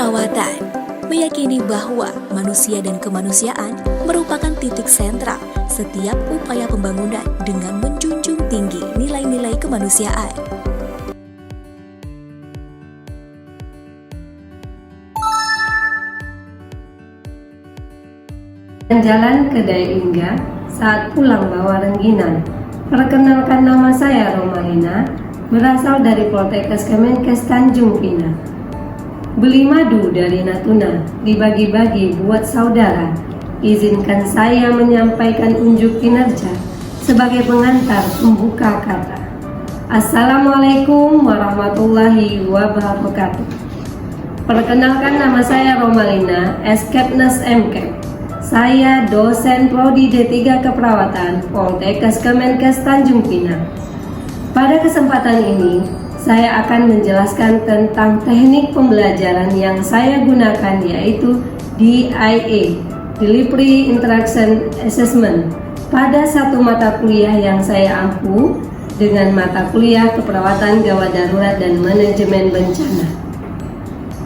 keperawatan meyakini bahwa manusia dan kemanusiaan merupakan titik sentral setiap upaya pembangunan dengan menjunjung tinggi nilai-nilai kemanusiaan. Jalan ke Daingga saat pulang bawa rengginang. Perkenalkan, nama saya Romalina, berasal dari Poltekkes Kemenkes Tanjung Pinang. Beli madu dari Natuna, dibagi-bagi buat saudara. Izinkan saya menyampaikan unjuk kinerja sebagai pengantar pembuka kata. Assalamualaikum warahmatullahi wabarakatuh. Perkenalkan, nama saya Romalina, Eskepnes MK. Saya dosen Prodi D3 Keperawatan Poltekkes Kemenkes Tanjung Pinang. Pada kesempatan ini, saya akan menjelaskan tentang teknik pembelajaran yang saya gunakan, yaitu DIA, Delivery Interaction Assessment, pada satu mata kuliah yang saya ampu dengan mata kuliah Keperawatan Gawat Darurat dan Manajemen Bencana.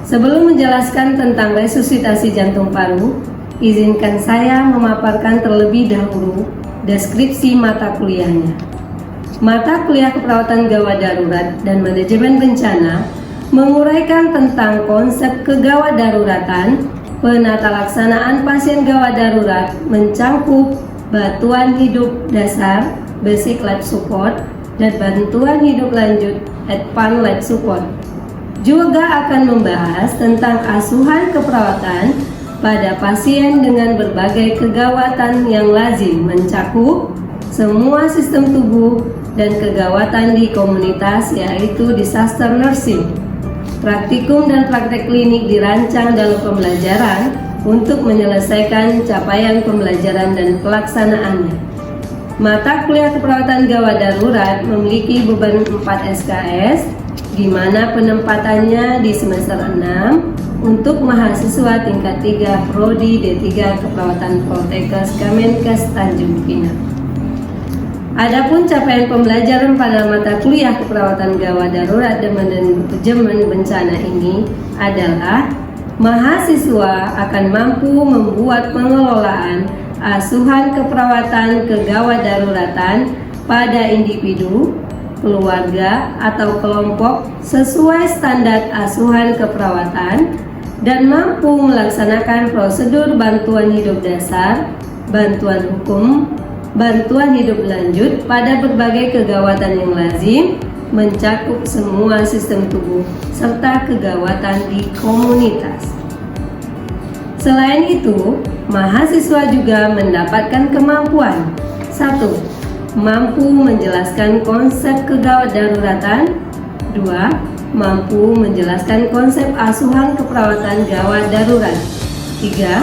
Sebelum menjelaskan tentang resusitasi jantung paru, izinkan saya memaparkan terlebih dahulu deskripsi mata kuliahnya. Mata kuliah Keperawatan Gawat Darurat dan Manajemen Bencana menguraikan tentang konsep kegawat daruratan, penata laksanaan pasien gawat darurat, mencangkup bantuan hidup dasar, basic life support, dan bantuan hidup lanjut, advanced life support. Juga akan membahas tentang asuhan keperawatan pada pasien dengan berbagai kegawatan yang lazim, mencakup semua sistem tubuh dan kegawatan di komunitas, yaitu disaster nursing. Praktikum dan praktek klinik dirancang dalam pembelajaran untuk menyelesaikan capaian pembelajaran dan pelaksanaannya. Mata kuliah Keperawatan Gawat Darurat memiliki beban 4 SKS, di mana penempatannya di semester 6 untuk mahasiswa tingkat 3 Prodi D3 Keperawatan Poltekkes Kemenkes Tanjung Pinang. Adapun capaian pembelajaran pada mata kuliah Keperawatan Gawat Darurat dan Manajemen Bencana ini adalah mahasiswa akan mampu membuat pengelolaan asuhan keperawatan kegawat daruratan pada individu, keluarga, atau kelompok sesuai standar asuhan keperawatan dan mampu melaksanakan prosedur bantuan hidup dasar, bantuan hukum, bantuan hidup lanjut pada berbagai kegawatan yang lazim, mencakup semua sistem tubuh serta kegawatan di komunitas. Selain itu, mahasiswa juga mendapatkan kemampuan 1. Mampu menjelaskan konsep kegawat daruratan. 2. Mampu menjelaskan konsep asuhan keperawatan gawat darurat. 3.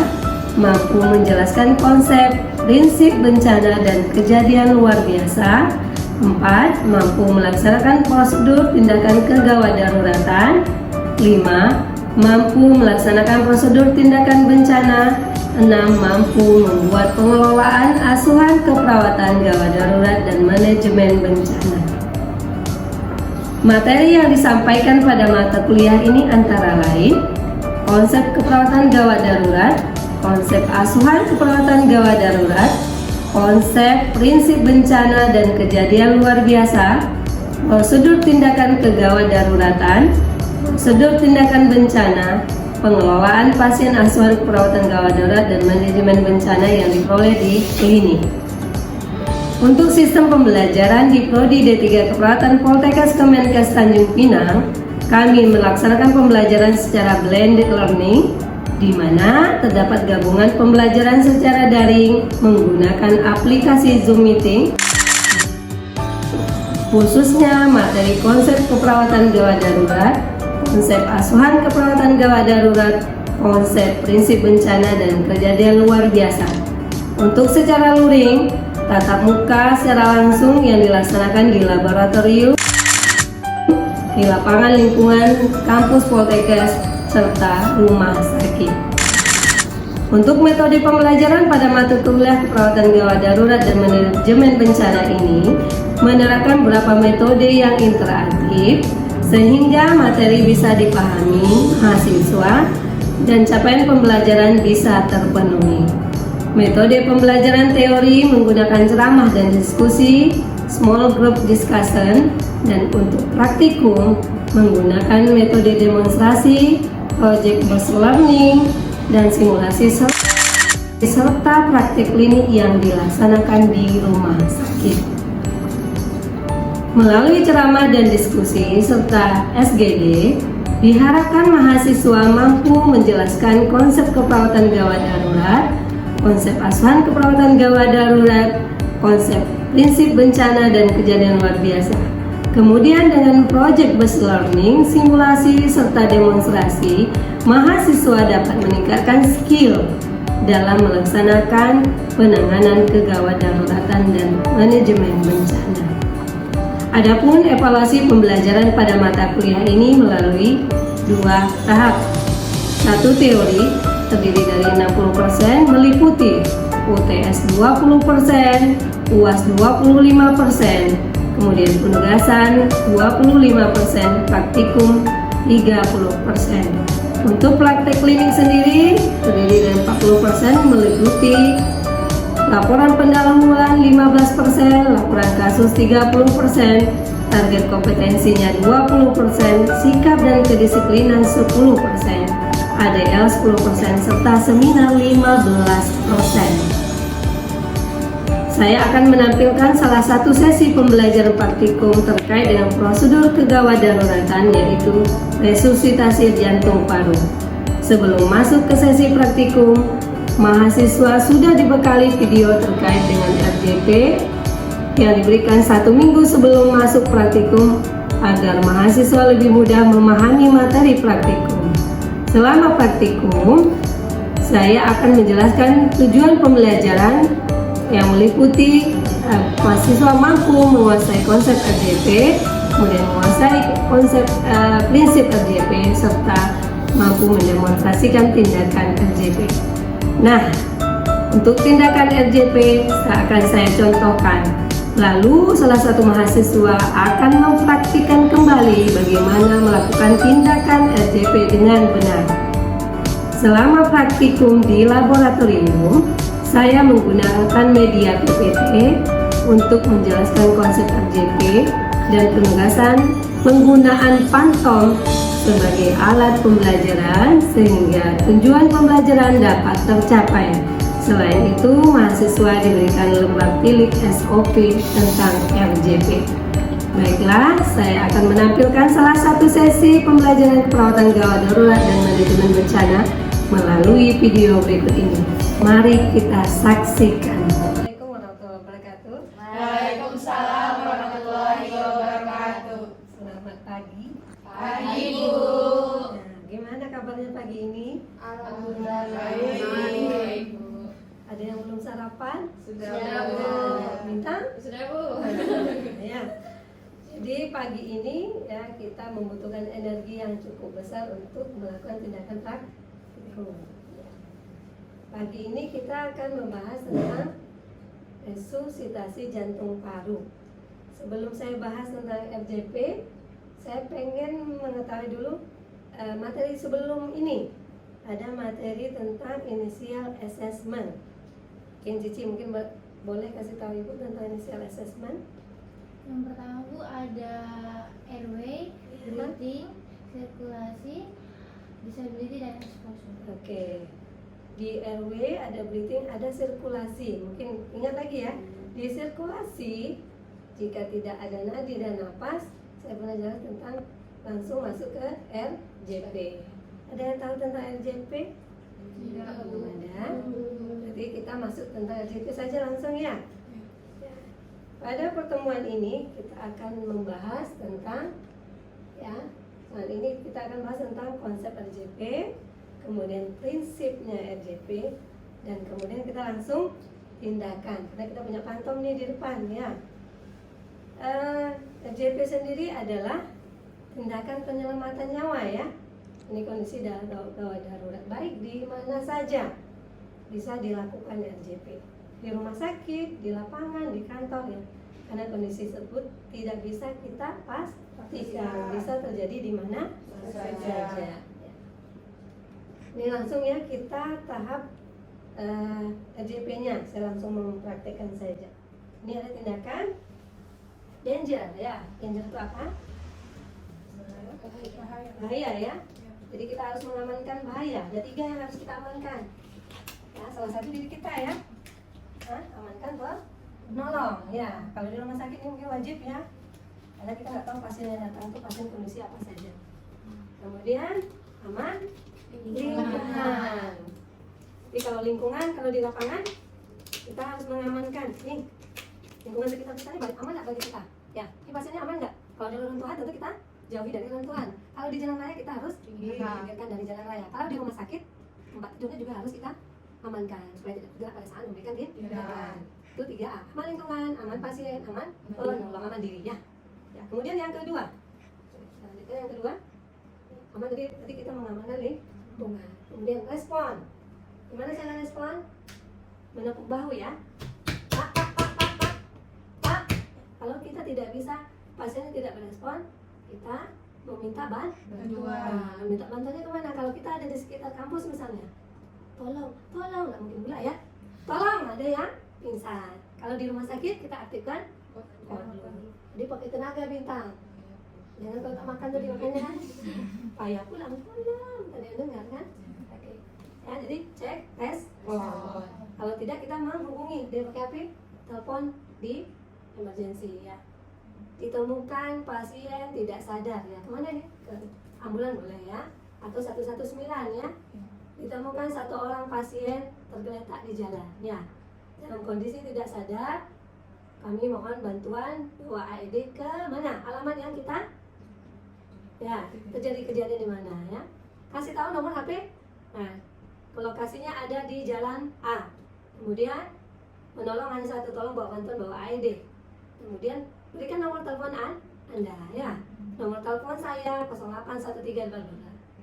Mampu menjelaskan konsep prinsip bencana dan kejadian luar biasa. 4. Mampu melaksanakan prosedur tindakan kegawat daruratan. 5. Mampu melaksanakan prosedur tindakan bencana. 6. Mampu membuat pengelolaan asuhan keperawatan gawat darurat dan manajemen bencana. Materi yang disampaikan pada mata kuliah ini antara lain konsep keperawatan gawat darurat, konsep asuhan keperawatan gawat darurat, konsep prinsip bencana dan kejadian luar biasa, prosedur tindakan kegawat daruratan, prosedur tindakan bencana, pengelolaan pasien asuhan keperawatan gawat darurat dan manajemen bencana yang diperoleh di klinik. Untuk sistem pembelajaran di Prodi D3 Keperawatan Poltekkes Kemenkes Tanjung Pinang, kami melaksanakan pembelajaran secara blended learning, di mana terdapat gabungan pembelajaran secara daring menggunakan aplikasi Zoom Meeting, khususnya materi konsep keperawatan gawat darurat, konsep asuhan keperawatan gawat darurat, konsep prinsip bencana dan kejadian luar biasa. Untuk secara luring, tatap muka secara langsung yang dilaksanakan di laboratorium, di lapangan lingkungan kampus Poltekkes, serta rumah sakit. Untuk metode pembelajaran pada mata kuliah Keperawatan Gawat Darurat dan Manajemen Bencana ini menerapkan beberapa metode yang interaktif sehingga materi bisa dipahami mahasiswa dan capaian pembelajaran bisa terpenuhi. Metode pembelajaran teori menggunakan ceramah dan diskusi, small group discussion, dan untuk praktikum menggunakan metode demonstrasi, project based learning, dan simulasi serta praktik klinik yang dilaksanakan di rumah sakit. Melalui ceramah dan diskusi serta SGD, diharapkan mahasiswa mampu menjelaskan konsep keperawatan gawat darurat, konsep asuhan keperawatan gawat darurat, konsep prinsip bencana dan kejadian luar biasa. Kemudian dengan project based learning, simulasi serta demonstrasi, mahasiswa dapat meningkatkan skill dalam melaksanakan penanganan kegawat daruratan dan manajemen bencana. Adapun evaluasi pembelajaran pada mata kuliah ini melalui 2 tahap. 1 teori terdiri dari 60% meliputi UTS 20%, UAS 25%, kemudian penugasan 25%, praktikum 30%. Untuk praktek klinik sendiri terdiri dari 40% meliputi laporan pendahuluan 15%, laporan kasus 30%, target kompetensinya 20%, sikap dan kedisiplinan 10%, ADL 10%, serta seminar 15%. Saya akan menampilkan salah satu sesi pembelajaran praktikum terkait dengan prosedur kegawat daruratan, yaitu resusitasi jantung paru. Sebelum masuk ke sesi praktikum, mahasiswa sudah dibekali video terkait dengan RJP yang diberikan 1 minggu sebelum masuk praktikum agar mahasiswa lebih mudah memahami materi praktikum. Selama praktikum, saya akan menjelaskan tujuan pembelajaran yang meliputi mahasiswa mampu menguasai konsep RJP, kemudian menguasai konsep prinsip RJP, serta mampu mendemonstrasikan tindakan RJP. Nah, untuk tindakan RJP akan saya contohkan. Lalu salah satu mahasiswa akan mempraktikkan kembali bagaimana melakukan tindakan RJP dengan benar. Selama praktikum di laboratorium, saya menggunakan media PPT untuk menjelaskan konsep RJP dan penugasan penggunaan Phantom sebagai alat pembelajaran sehingga tujuan pembelajaran dapat tercapai. Selain itu, mahasiswa diberikan lembar tilik SOP tentang RJP. Baiklah, saya akan menampilkan salah satu sesi pembelajaran keperawatan gawat darurat dan manajemen bencana melalui video berikut ini. Mari kita saksikan. Assalamualaikum warahmatullahi wabarakatuh. Waalaikumsalam warahmatullahi wabarakatuh. Selamat pagi. Pagi, Bu. Nah, gimana kabarnya pagi ini? Alhamdulillah Baik, Bu. Ada yang belum sarapan? Sudah, Bu. Bintang? Sudah, Bu. Ya. Jadi pagi ini ya kita membutuhkan energi yang cukup besar untuk melakukan tindakan praktikum. Pagi ini kita akan membahas tentang resusitasi jantung paru. Sebelum saya bahas tentang RJP, saya pengen mengetahui dulu materi sebelum ini. Ada materi tentang initial assessment. Cici mungkin boleh kasih tahu Ibu tentang initial assessment? Yang pertama, Bu, ada airway, breathing, sirkulasi, disability, dan exposure. Oke. Di airway ada breathing, ada sirkulasi. Mungkin ingat lagi ya. Di sirkulasi, jika tidak ada nadi dan napas, saya pernah jelas tentang langsung masuk ke RJP. Ada yang tahu tentang RJP? Tidak, Bu. Belum ada. Jadi kita masuk tentang RJP saja langsung ya. Pada pertemuan ini kita akan membahas tentang saat ini kita akan bahas tentang konsep RJP, kemudian prinsipnya RJP, dan kemudian kita langsung tindakan. Karena kita punya Phantom nih di depan ya. RJP sendiri adalah tindakan penyelamatan nyawa ya. Ini kondisi gawat darurat, baik di mana saja bisa dilakukan RJP. Di rumah sakit, di lapangan, di kantor ya. Karena kondisi tersebut tidak bisa kita pastikan, bisa terjadi di mana saja. Ini langsung ya kita tahap RJP-nya. Saya langsung mempraktekkan saja. Ini ada tindakan danger ya. Danger itu apa? Bahaya ya. Jadi kita harus mengamankan bahaya. Ada 3 yang harus kita amankan. Ya, salah satu diri kita ya. Amankan penolong ya. Kalau di rumah sakit ini mungkin wajib ya. Karena kita nggak tahu pasien yang datang itu pasien kondisi apa saja. Kemudian aman lingkungan. Jadi kalau lingkungan, kalau di lapangan kita harus mengamankan nih lingkungan sekitar kita ini aman nggak bagi kita? Ya, ini pasiennya aman nggak? Kalau di reruntuhan tentu kita jauhi dari reruntuhan. Kalau di jalan raya kita harus pinggirkan dari jalan raya. Kalau di rumah sakit tempat tidurnya juga harus kita amankan supaya tidak tergerak pada saat memberikan tindakan. Itu 3A. Aman lingkungan, aman pasien, aman penolong, aman diri ya. Ya, kemudian yang kedua. Selanjutnya yang kedua, aman tadi kita mengamankan lingkungan. Kemudian respon. Gimana cara respon? Menepuk bahu ya. Pak. Kalau kita tidak bisa, pasiennya tidak berespon, kita meminta bantuan. Minta bantuannya kemana? Kalau kita ada di sekitar kampus misalnya, tolong, nggak mungkin pula ya. Tolong, ada yang pingsan. Kalau di rumah sakit kita aktifkan kodlu. Jadi pakai tenaga bintang. Jangan kalau tak makan tuh dimakannya kan. Payah pulang, tadi dengar kan? Oke. Ya, jadi cek, tes, kalau tidak kita menghubungi dia pakai apa? Telepon di emergency ya. Ditemukan pasien tidak sadar ya, kemana nih? Ke ambulan boleh ya, atau 119 ya. Ditemukan 1 orang pasien tergeletak di jalan ya, dalam kondisi tidak sadar, kami mohon bantuan bawa AED ke mana? Alamat yang kita ya terjadi kejadian di mana ya. Kasih tahu nomor HP. Nah, lokasinya ada di jalan A. Kemudian menolong hanya 1, tolong bawa bantuan bawa AED. Kemudian berikan nomor telepon Anda ya. Nomor telepon saya 0813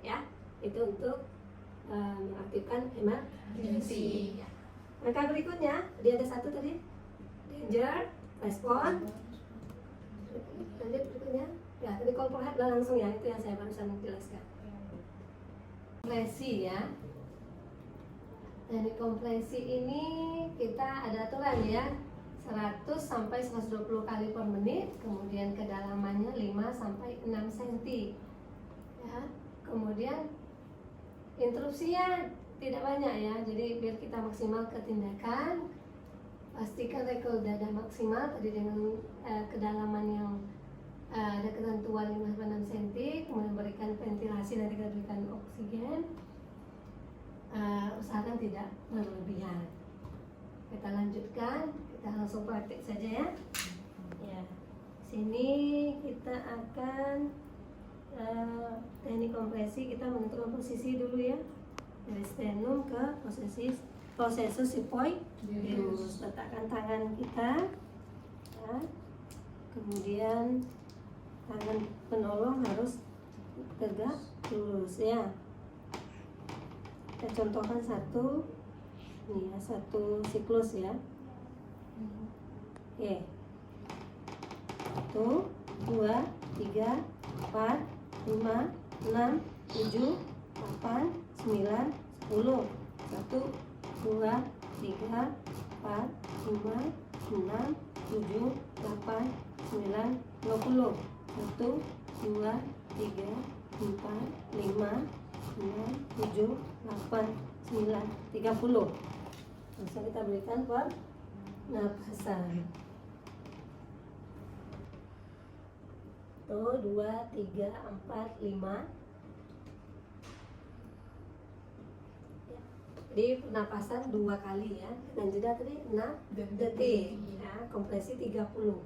ya. Itu untuk mengaktifkan emergency. Maka berikutnya, dia ada 1 tadi, danger, respon. Lanjut berikutnya, ya tadi call for help langsung ya, itu yang saya barusan jelaskan. Kompresi ya. Teknik kompresi ini kita ada aturan ya, 100 sampai 120 kali per menit, kemudian kedalamannya 5 sampai 6 cm. Ya, kemudian interupsinya tidak banyak ya, jadi biar kita maksimal ke tindakan, pastikan regel dada maksimal tadi dengan kedalaman yang ada ketentuan 5 sampai 6 cm, kemudian berikan ventilasi dan kita berikan oksigen. Usahakan tidak berlebihan. Kita lanjutkan, kita langsung praktik saja ya. Ya, sini kita akan teknik kompresi, kita menentukan posisi dulu ya, dari sternum ke processus siphoideus. Letakkan tangan kita ya. Kemudian tangan penolong harus tegak lurus ya. Kita contohkan 1 nih ya, 1 siklus ya. Oke. 1, 2, 3, 4, 5, 6, 7, 8, 9, 10. 1, 2, 3, 4, 5, 6, 7, 8, 9, 20. 1, 2, 3, 4, 5, 6, 7, 8, 9, 30. Langsung kita berikan pernapasan. 1, 2, 3, 4, 5. Jadi pernapasan 2 kali ya, dan jeda tadi 6 detik ya, kompresi 30.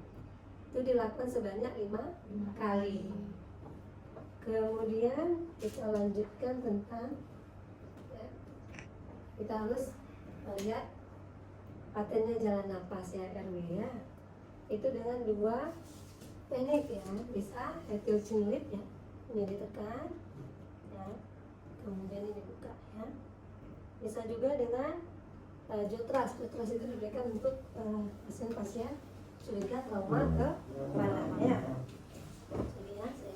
Itu dilakukan sebanyak 5 kali. Kemudian kita lanjutkan tentang ya, kita harus melihat patennya jalan napas ya, RW ya. Itu dengan 2 teknik ya, bisa etil chin lip ya, ini ditekan ya, kemudian ini buka ya. Bisa juga dengan jotras itu diberikan untuk pasien-pasien curiga trauma ke kepala ya. Jadi ya, saya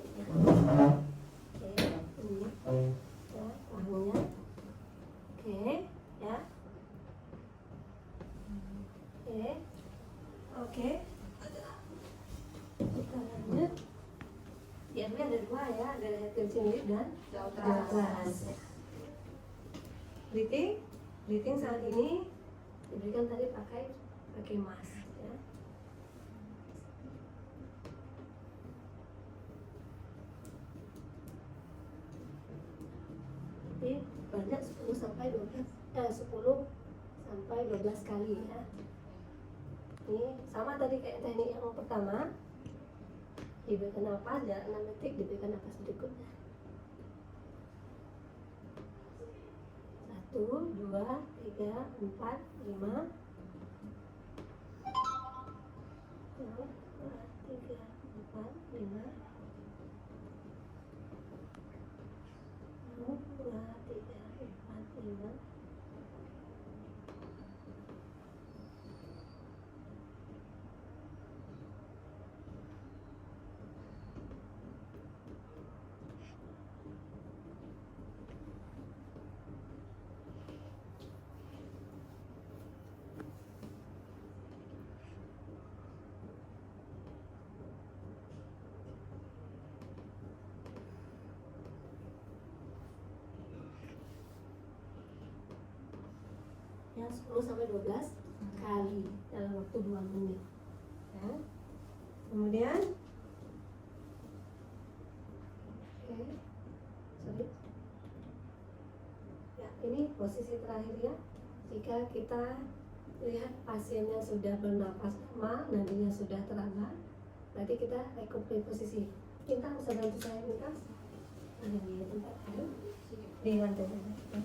oke, ini ya, bahunya Cinlip dan Jawtras. Breathing saat ini diberikan tadi pakai mask ya. Jadi banyak 10 sampai 12 kali ya. Ini sama tadi kayak teknik yang pertama, diberikan napas jarak 6 detik, diberikan napas berikutnya. 1, 2, 3, 4, 5. 1, 2, 3, 4, 5. 1, 2, 3, 4, 5. Ya, 10 sampai 12 kali dalam waktu 2 menit ya. Kemudian ya, ini posisi terakhir ya. Jika kita lihat pasiennya sudah bernafas normal, nadinya sudah teraba, berarti kita recovery posisi. Kita bisa bantu saya minta ada di tempat di lantai saja.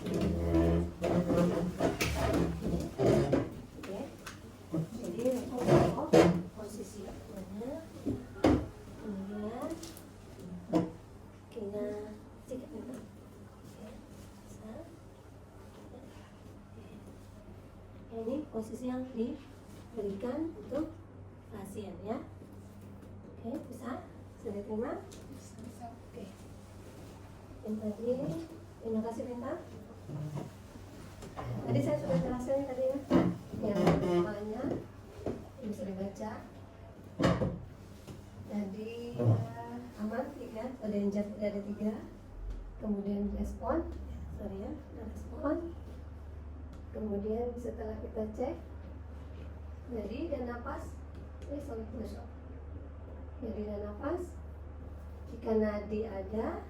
Oke. Jadi untuk posisi mana, kemudian kita sikat minta. Ini posisi yang diberikan untuk pasien ya. Oke, bisa? Sudah terima? Oke. Yang tadi, terima kasih Minta. Tadi saya sudah jelaskan tadi ya, yang namanya bisa dibaca. Jadi aman 3, ada yang jatuh dari 3. Kemudian respon, respon. Kemudian setelah kita cek jadi dan napas, jadi dan napas. Jika nadi ada,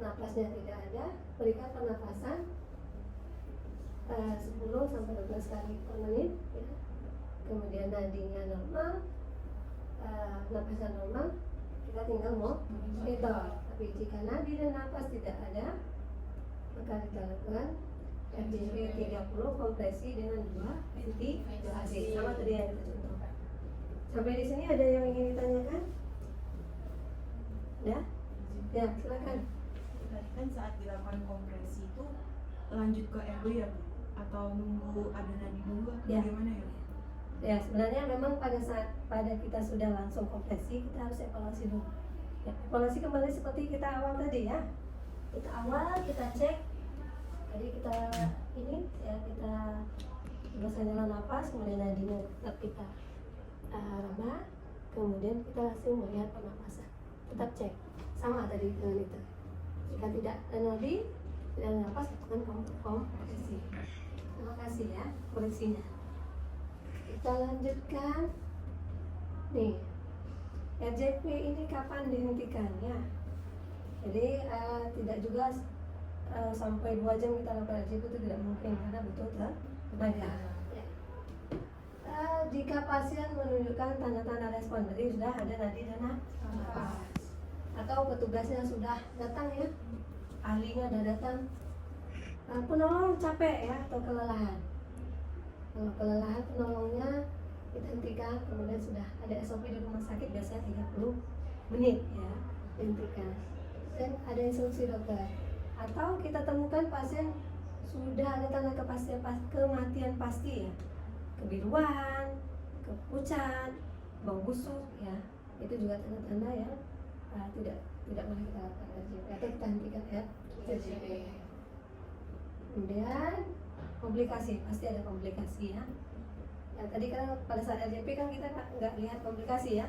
napasnya tidak ada, berikan pernapasan 10 sampai 12 kali per menit ya. Kemudian nadinya normal, napasnya normal, kita tinggal monitor. Tapi jika nadi dan napas tidak ada, maka kita lakukan RJP 30 kompresi dengan 2 ventilasi. Sama tadi yang kita contohkan. Sampai di sini ada yang ingin ditanyakan? Ya, silakan. Tadi kan saat dilakukan kompresi itu lanjut ke RW ya Bu? Atau nunggu ada nadi dulu atau Ya. bagaimana ya? Ya, sebenarnya memang pada kita sudah langsung kompresi, kita harus evaluasi dulu. Ya, evaluasi kembali seperti kita awal tadi ya. Kita cek. Jadi kita kita bebaskan jalan napas, kemudian nadinya tetap kita raba, kemudian kita langsung melihat pernapasan. Tetap cek, sama tadi dengan itu. Jika tidak ada nadi, tidak ada napas, lakukan kompresi. Terima kasih ya koreksinya. Kita lanjutkan. Nih, RJP ini kapan dihentikannya? Jadi tidak juga sampai 2 jam kita lakukan RJP itu tidak mungkin karena butuh tenaga. Ya. Jika pasien menunjukkan tanda-tanda respon, jadi sudah ada nadi dan napas, atau petugasnya sudah datang ya, ahlinya sudah datang, penolong capek ya atau kelelahan. Kalau kelelahan penolongnya kita hentikan, kemudian sudah ada SOP di rumah sakit biasanya 30 menit ya dihentikan. Dan ada instruksi dokter. Atau kita temukan pasien sudah ada tanda kematian pasti ya, kebiruan, kepucat, bau busuk ya, itu juga tanda-tanda yang tidak boleh kita lakukan RJP atau kita hentikan RJP. Kemudian komplikasi, pasti ada komplikasi ya. Ya tadi kan pada saat RJP kan kita nggak lihat komplikasi ya,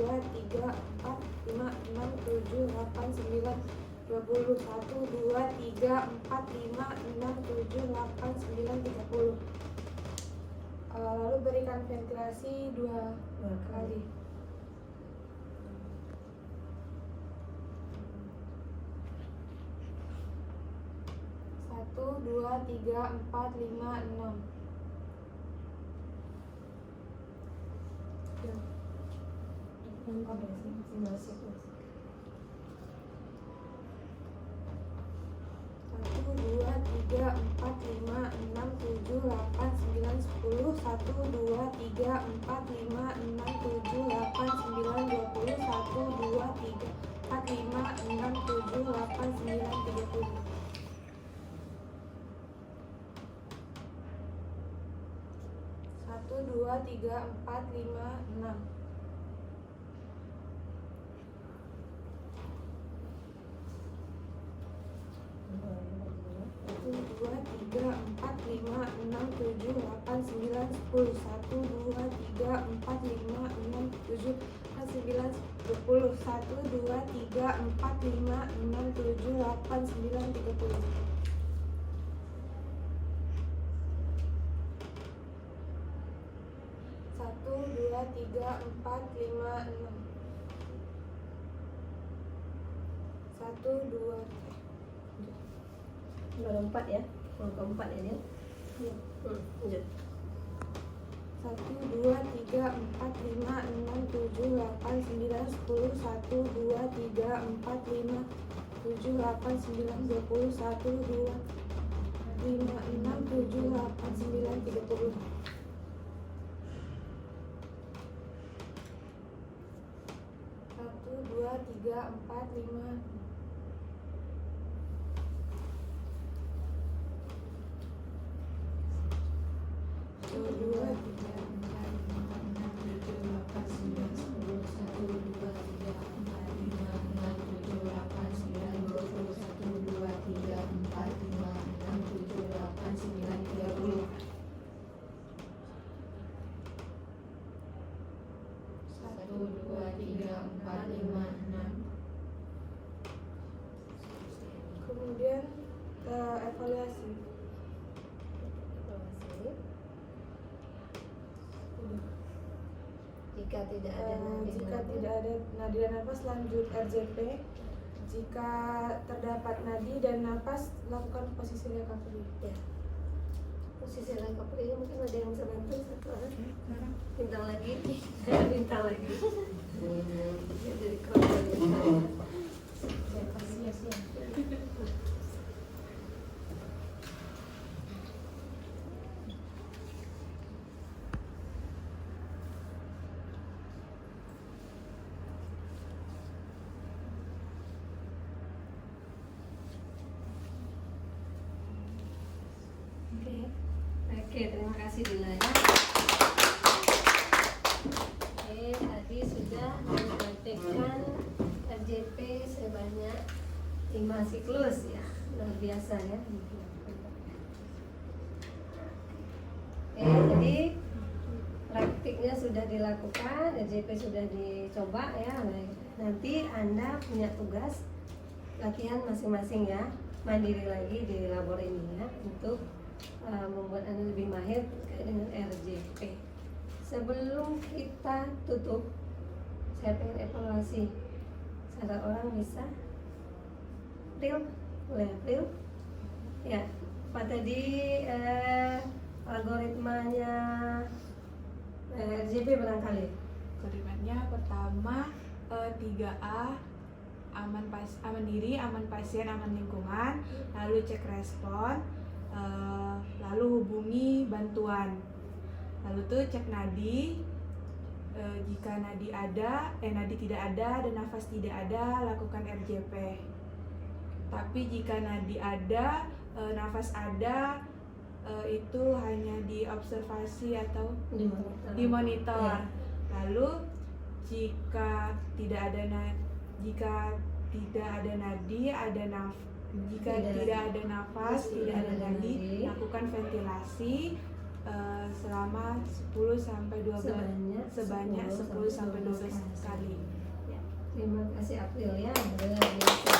2, 3, 4, 5, 6, 7, 8, 9, 20. 1, 2, 3, 4, 5, 6, 7, 8, 9, 30. Lalu berikan ventilasi 2 kali. 1, 2, 3, 4, 5, 6. Satu, dua, tiga, empat, lima, enam, tujuh, delapan, sembilan, 10. 1, 2, 3, 4, 5, 6, 7, 8, 9, 20. 1, 2, 3, 4, 5, 6, 7, 8, 9, 30. 1, 2, 3, 4, 5, 6. 1, 2, 3, 4, 5, 6, 7, 8, 9, 10. 1, 2, 3, 4, 5, 6, 7, 8, 9, 10. 1, 2, 3, 4, 5, 6, 7, 8, 9, 30. 1, 2, 3, 4, 5, 6. 1, 2, Baru 4 ya. Keempat ya dia. Lanjut. 1, 2, 3, 4, 5, 6, 7, 8, 9, 10. 1, 2, 3, 4, 5, 7, 8, 9, 20. 1, 2, 5, 6, 7, 8, 9, 30. 1, 2, 3, 4, 5. 1, 2, 3, 4, 5, 6, 7, 8, 9, 10. 1, 2, 3, 4, 5, 6, 7, 8, 9, 20. 1, 2, 3, 4, 5, 6, 7, 8, 9, 30. 1, 2, 3, 4, 5, 6. Kemudian evaluasi. Jika tidak ada nadi Jika dan tidak ada nadi dan napas, lanjut RJP. Jika terdapat nadi dan napas, lakukan posisi recovery. ya. Posisi recovery mungkin ada yang bisa bantu satu orang. Bintang lagi, bintang lagi. Ya, jadi keroncong bintang. Oke, terima kasih Dila ya. Oke, tadi sudah mempraktekkan RJP sebanyak 5 siklus ya, luar biasa ya. Oke, jadi praktiknya sudah dilakukan, RJP sudah dicoba ya. Nanti Anda punya tugas latihan masing-masing ya, mandiri lagi di labor ini ya, untuk membuat Anda lebih mahir terkait dengan RJP. Sebelum kita tutup, saya pengen evaluasi. Salah orang bisa? April? Boleh April? Ya, apa tadi algoritmanya RJP barangkali? Kalimatnya pertama 3A, aman diri, aman pasien, aman lingkungan, lalu cek respon, lalu hubungi bantuan, lalu tuh cek nadi. Jika nadi tidak ada dan nafas tidak ada, lakukan RJP. Tapi jika nadi ada, nafas ada, itu hanya diobservasi atau dimonitor. Ya. Lalu jika tidak ada nadi, jika tidak ada nafas, tidak ada nadi, lakukan ventilasi selama 10 sampai 12 sebanyak 10 sampai 12 kali. Ya, terima kasih April ya. Luar biasa.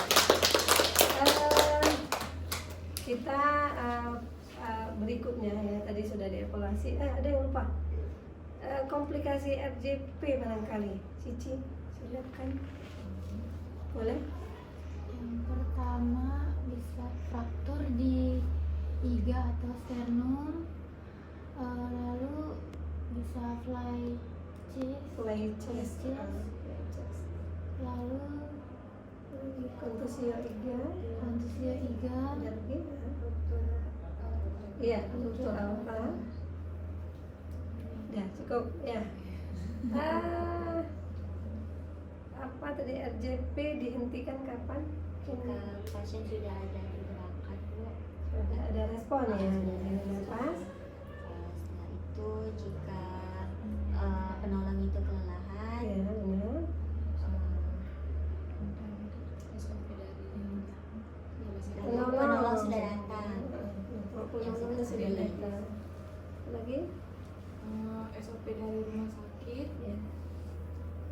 Kita berikutnya ya, tadi sudah dievaluasi. Ada yang lupa. Komplikasi RJP barangkali. Cici, silakan. Boleh? Yang pertama bisa fraktur di iga atau sternum, lalu bisa fly chest, lalu Kontusio iga. kontusio iga, Ada lagi? Iya, ruptur alfa. Ya, cukup ya. Apa tadi RJP dihentikan kapan? Jika pasien sudah ada gerakan, Bu. Sudah ada respon ya dari nafas. Setelah itu jika penolong itu kelelahan, Ya, benar. penolong sudah datang. Penolongnya sudah datang. Lagi? SOP dari rumah sakit, Ya.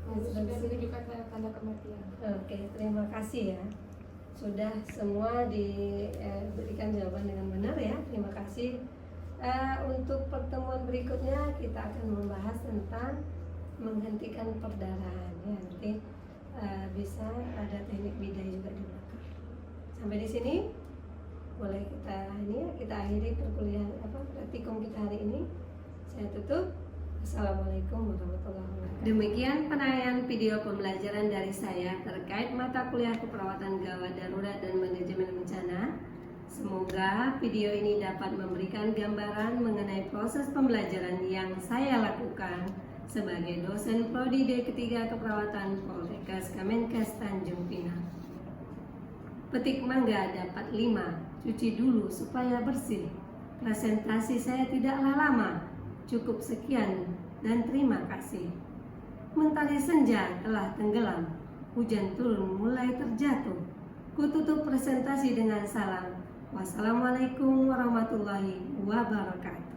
lalu sudah menunjukkan tanda-tanda kematian. Oke, terima kasih ya. Sudah semua diberikan jawaban dengan benar ya. Terima kasih. Untuk pertemuan berikutnya kita akan membahas tentang menghentikan perdarahan ya. Nanti bisa ada teknik bidai juga di belakang. Sampai di sini boleh kita akhiri perkuliahan praktikum kita hari ini. Saya tutup. Assalamualaikum warahmatullahi wabarakatuh. Demikian penayangan video pembelajaran dari saya terkait mata kuliah keperawatan gawat darurat dan manajemen bencana. Semoga video ini dapat memberikan gambaran mengenai proses pembelajaran yang saya lakukan sebagai dosen Prodi D ketiga Keperawatan Poltekkes Kemenkes Tanjung Pinang. Petik mangga dapat 5, cuci dulu supaya bersih. Presentasi saya tidaklah lama. Cukup sekian dan terima kasih. Mentari senja telah tenggelam, hujan turun mulai terjatuh. Kututup presentasi dengan salam. Wassalamualaikum warahmatullahi wabarakatuh.